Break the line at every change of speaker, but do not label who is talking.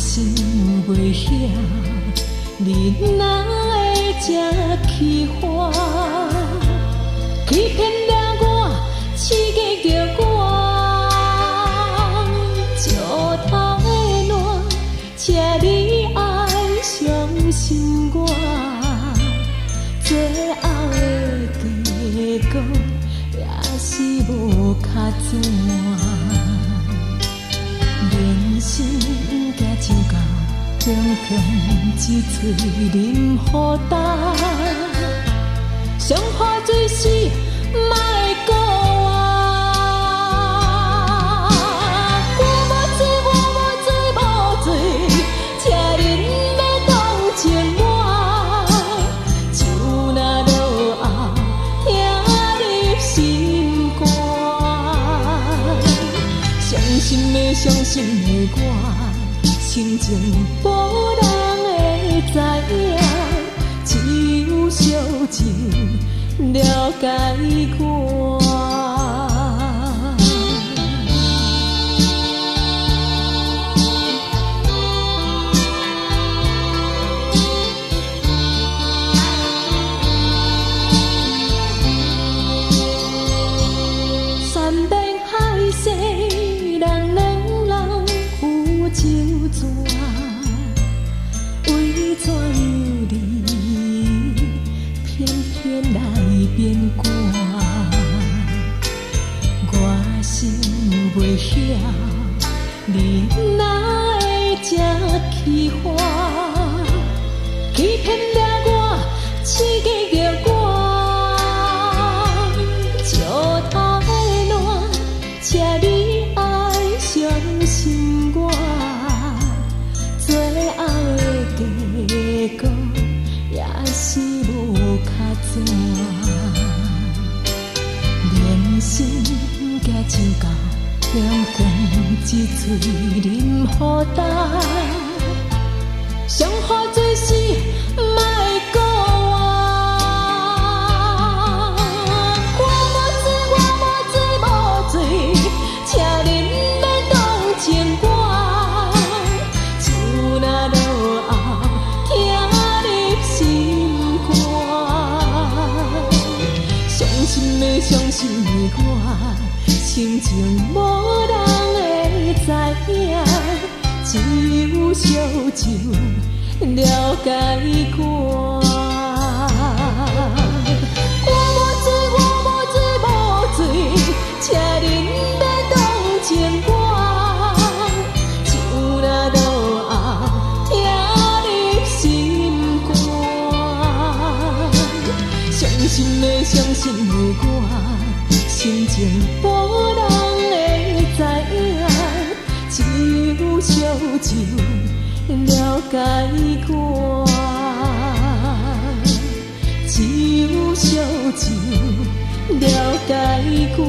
心袂晓，你哪会这起花？欺骗了我，刺激着我，石头的烂，请你爱相信我，最后的结果也是无卡怎。人生行就到，强强一嘴饮予干。上好水时，莫过我。我无醉，我无醉，无醉，请恁要同情我。酒若落后，听你心肝。伤心的，伤心的我，心情无人会知影，只有烧酒了解我。山边海誓，人两人有酒泉，为怎样你偏偏来变卦？我心袂晓，你哪会这起花？欺骗了我，刺激着我，石头的烂，请你爱相信我，最后的结果也是无卡怎。人生行就到，强强一嘴饮予干。上好水时，莫过我。我无醉，我无醉，无醉，请恁要同情我。酒若落后，听你心肝。伤心的，伤心的我，心情无人会知影，只有烧酒了解我。我无醉，我无醉，无醉，请恁要同情我。酒若落后，听你心肝。伤心的，伤心的我，心情无人会知影，只有烧酒了解我，只有烧酒了解我。